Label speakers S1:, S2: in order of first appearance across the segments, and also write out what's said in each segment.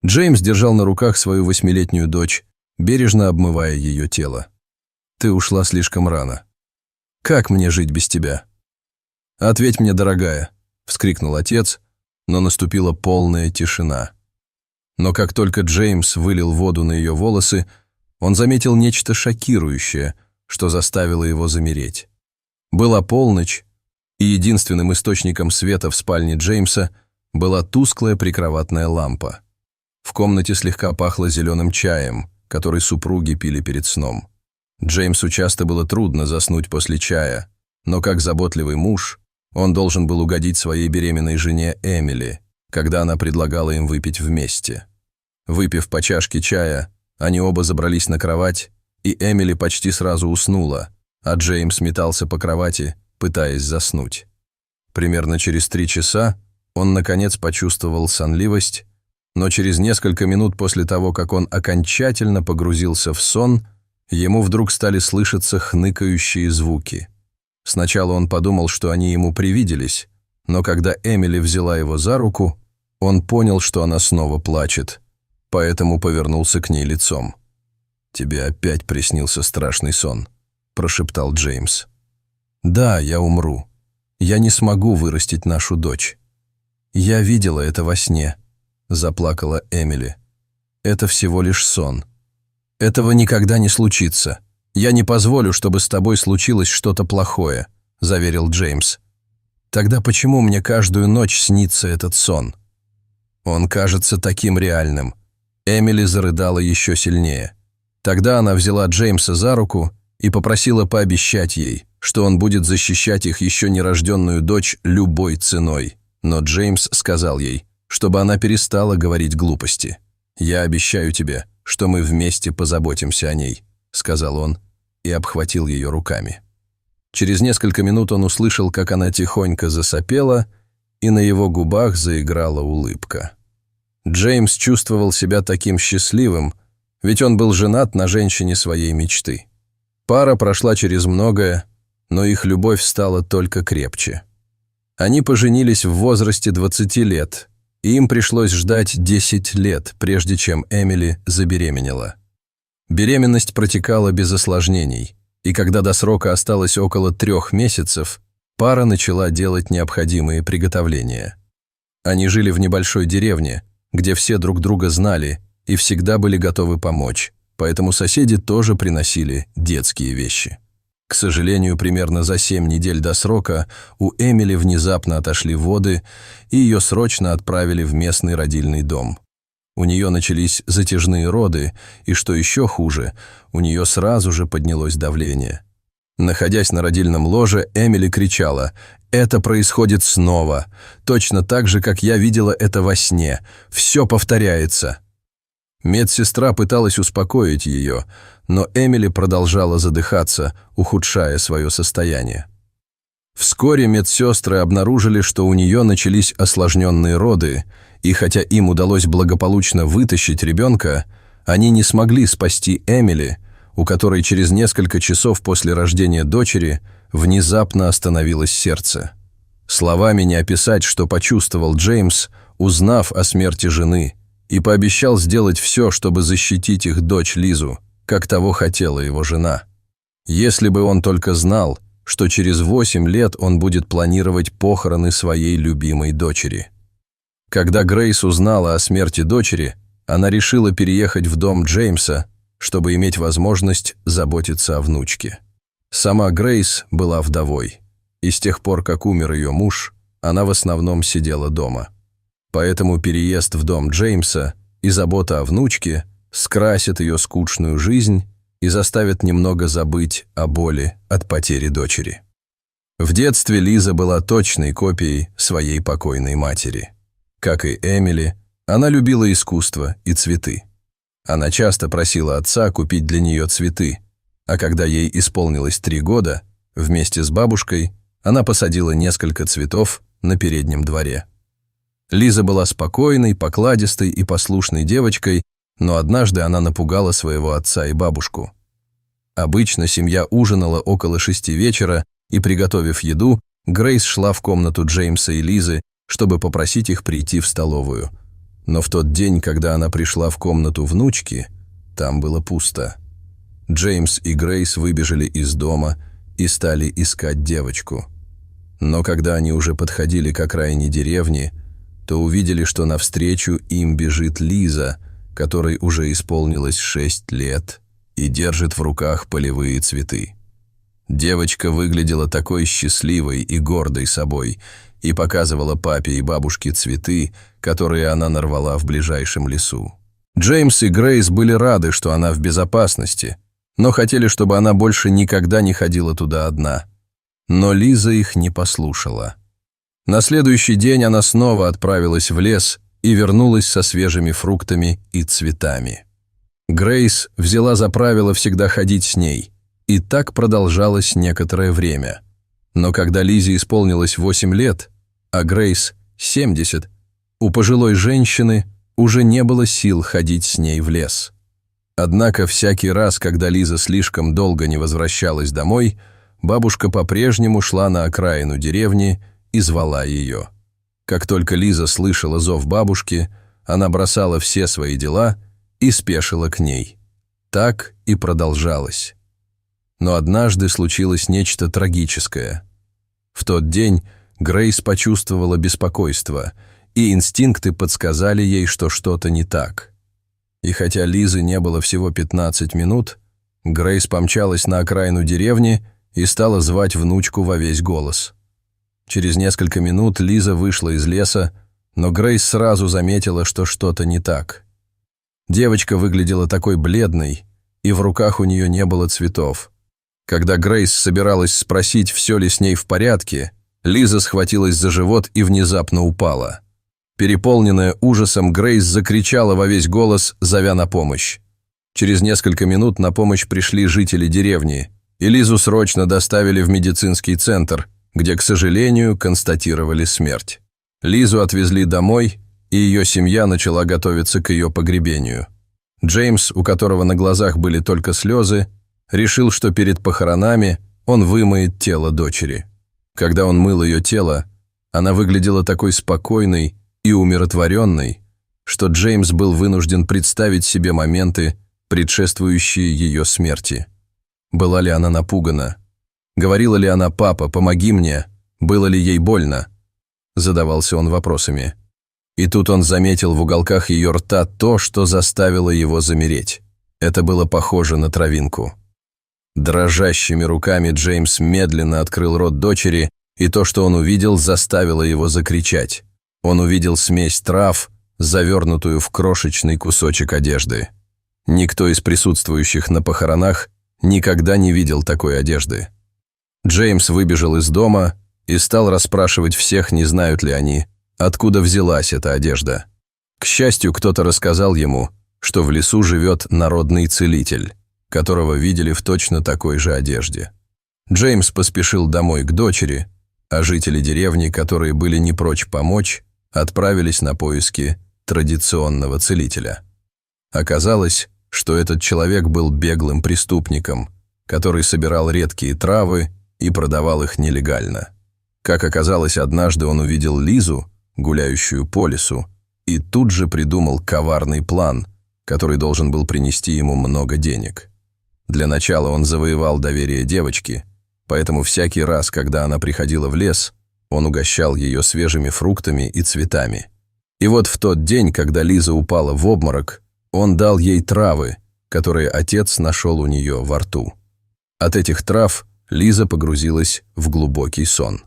S1: Джеймс держал на руках свою 8-летнюю дочь, бережно обмывая ее тело. «Ты ушла слишком рано. Как мне жить без тебя?» «Ответь мне, дорогая», — вскрикнул отец, но наступила полная тишина. Но как только Джеймс вылил воду на ее волосы, он заметил нечто шокирующее, что заставило его замереть. Была полночь, и единственным источником света в спальне Джеймса была тусклая прикроватная лампа. В комнате слегка пахло зеленым чаем, который супруги пили перед сном. Джеймсу часто было трудно заснуть после чая, но как заботливый муж, он должен был угодить своей беременной жене Эмили, когда она предлагала им выпить вместе. Выпив по чашке чая, они оба забрались на кровать, и Эмили почти сразу уснула, а Джеймс метался по кровати, пытаясь заснуть. Примерно через 3 часа он, наконец, почувствовал сонливость, но через несколько минут после того, как он окончательно погрузился в сон, ему вдруг стали слышаться хныкающие звуки. Сначала он подумал, что они ему привиделись, но когда Эмили взяла его за руку, он понял, что она снова плачет, поэтому повернулся к ней лицом. «Тебе опять приснился страшный сон», – прошептал Джеймс. «Да, я умру. Я не смогу вырастить нашу дочь. Я видела это во сне», – заплакала Эмили. «Это всего лишь сон. Этого никогда не случится. Я не позволю, чтобы с тобой случилось что-то плохое», – заверил Джеймс. «Тогда почему мне каждую ночь снится этот сон? Он кажется таким реальным». Эмили зарыдала еще сильнее. Тогда она взяла Джеймса за руку и попросила пообещать ей, что он будет защищать их еще нерожденную дочь любой ценой. Но Джеймс сказал ей, чтобы она перестала говорить глупости. «Я обещаю тебе, что мы вместе позаботимся о ней», — сказал он и обхватил ее руками. Через несколько минут он услышал, как она тихонько засопела, и на его губах заиграла улыбка. Джеймс чувствовал себя таким счастливым, ведь он был женат на женщине своей мечты. Пара прошла через многое, но их любовь стала только крепче. Они поженились в возрасте 20 лет, и им пришлось ждать 10 лет, прежде чем Эмили забеременела. Беременность протекала без осложнений, и когда до срока осталось около 3 месяцев, пара начала делать необходимые приготовления. Они жили в небольшой деревне, где все друг друга знали и всегда были готовы помочь, поэтому соседи тоже приносили детские вещи. К сожалению, примерно за 7 недель до срока у Эмили внезапно отошли воды, и ее срочно отправили в местный родильный дом. У нее начались затяжные роды, и, что еще хуже, у нее сразу же поднялось давление. Находясь на родильном ложе, Эмили кричала: «Это происходит снова, точно так же, как я видела это во сне. Все повторяется». Медсестра пыталась успокоить ее, но Эмили продолжала задыхаться, ухудшая свое состояние. Вскоре медсестры обнаружили, что у нее начались осложненные роды, и хотя им удалось благополучно вытащить ребенка, они не смогли спасти Эмили, у которой через несколько часов после рождения дочери внезапно остановилось сердце. Словами не описать, что почувствовал Джеймс, узнав о смерти жены, и пообещал сделать все, чтобы защитить их дочь Лизу, как того хотела его жена. Если бы он только знал, что через 8 лет он будет планировать похороны своей любимой дочери. Когда Грейс узнала о смерти дочери, она решила переехать в дом Джеймса, чтобы иметь возможность заботиться о внучке. Сама Грейс была вдовой, и с тех пор, как умер ее муж, она в основном сидела дома. Поэтому переезд в дом Джеймса и забота о внучке скрасят ее скучную жизнь и заставят немного забыть о боли от потери дочери. В детстве Лиза была точной копией своей покойной матери. Как и Эмили, она любила искусство и цветы. Она часто просила отца купить для нее цветы, а когда ей исполнилось 3 года, вместе с бабушкой она посадила несколько цветов на переднем дворе. Лиза была спокойной, покладистой и послушной девочкой, но однажды она напугала своего отца и бабушку. Обычно семья ужинала около 6 вечера, и, приготовив еду, Грейс шла в комнату Джеймса и Лизы, чтобы попросить их прийти в столовую. Но в тот день, когда она пришла в комнату внучки, там было пусто. Джеймс и Грейс выбежали из дома и стали искать девочку. Но когда они уже подходили к окраине деревни, то увидели, что навстречу им бежит Лиза, которой уже исполнилось 6 лет, и держит в руках полевые цветы. Девочка выглядела такой счастливой и гордой собой и показывала папе и бабушке цветы, которые она нарвала в ближайшем лесу. Джеймс и Грейс были рады, что она в безопасности, но хотели, чтобы она больше никогда не ходила туда одна. Но Лиза их не послушала. На следующий день она снова отправилась в лес и вернулась со свежими фруктами и цветами. Грейс взяла за правило всегда ходить с ней, и так продолжалось некоторое время. Но когда Лизе исполнилось 8 лет, а Грейс – 70, у пожилой женщины уже не было сил ходить с ней в лес. Однако всякий раз, когда Лиза слишком долго не возвращалась домой, бабушка по-прежнему шла на окраину деревни и звала ее. Как только Лиза слышала зов бабушки, она бросала все свои дела и спешила к ней. Так и продолжалось. Но однажды случилось нечто трагическое. В тот день Грейс почувствовала беспокойство, и инстинкты подсказали ей, что что-то не так. И хотя Лизы не было всего 15 минут, Грейс помчалась на окраину деревни и стала звать внучку во весь голос. Через несколько минут Лиза вышла из леса, но Грейс сразу заметила, что что-то не так. Девочка выглядела такой бледной, и в руках у нее не было цветов. Когда Грейс собиралась спросить, все ли с ней в порядке, Лиза схватилась за живот и внезапно упала. Переполненная ужасом, Грейс закричала во весь голос, зовя на помощь. Через несколько минут на помощь пришли жители деревни, и Лизу срочно доставили в медицинский центр, где, к сожалению, констатировали смерть. Лизу отвезли домой, и ее семья начала готовиться к ее погребению. Джеймс, у которого на глазах были только слезы, решил, что перед похоронами он вымоет тело дочери. Когда он мыл ее тело, она выглядела такой спокойной и умиротворенной, что Джеймс был вынужден представить себе моменты, предшествующие ее смерти. Была ли она напугана? Говорила ли она: «Папа, помоги мне»? Было ли ей больно? Задавался он вопросами. И тут он заметил в уголках ее рта то, что заставило его замереть. Это было похоже на травинку. Дрожащими руками Джеймс медленно открыл рот дочери, и то, что он увидел, заставило его закричать. Он увидел смесь трав, завернутую в крошечный кусочек одежды. Никто из присутствующих на похоронах никогда не видел такой одежды. Джеймс выбежал из дома и стал расспрашивать всех, не знают ли они, откуда взялась эта одежда. К счастью, кто-то рассказал ему, что в лесу живет народный целитель, которого видели в точно такой же одежде. Джеймс поспешил домой к дочери, а жители деревни, которые были не прочь помочь, отправились на поиски традиционного целителя. Оказалось, что этот человек был беглым преступником, который собирал редкие травы и продавал их нелегально. Как оказалось, однажды он увидел Лизу, гуляющую по лесу, и тут же придумал коварный план, который должен был принести ему много денег. Для начала он завоевал доверие девочки, поэтому всякий раз, когда она приходила в лес, он угощал ее свежими фруктами и цветами. И вот в тот день, когда Лиза упала в обморок, он дал ей травы, которые отец нашел у нее во рту. От этих трав Лиза погрузилась в глубокий сон.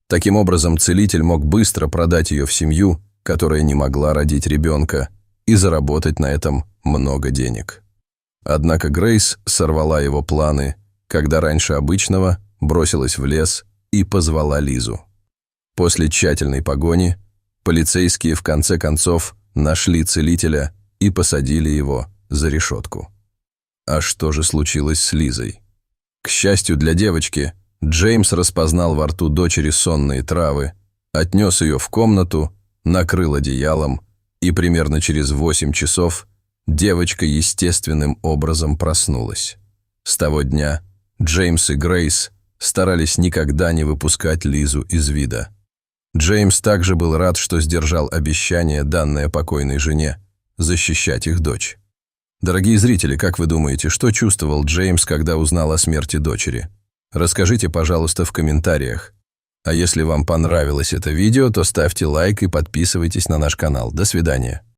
S1: Таким образом, целитель мог быстро продать ее в семью, которая не могла родить ребенка, и заработать на этом много денег. Однако Грейс сорвала его планы, когда раньше обычного бросилась в лес и позвала Лизу. После тщательной погони полицейские в конце концов нашли целителя и посадили его за решетку. А что же случилось с Лизой? К счастью для девочки, Джеймс распознал во рту дочери сонные травы, отнес ее в комнату, накрыл одеялом, и примерно через 8 часов девочка естественным образом проснулась. С того дня Джеймс и Грейс старались никогда не выпускать Лизу из вида. Джеймс также был рад, что сдержал обещание, данное покойной жене, защищать их дочь. Дорогие зрители, как вы думаете, что чувствовал Джеймс, когда узнал о смерти дочери? Расскажите, пожалуйста, в комментариях. А если вам понравилось это видео, то ставьте лайк и подписывайтесь на наш канал. До свидания.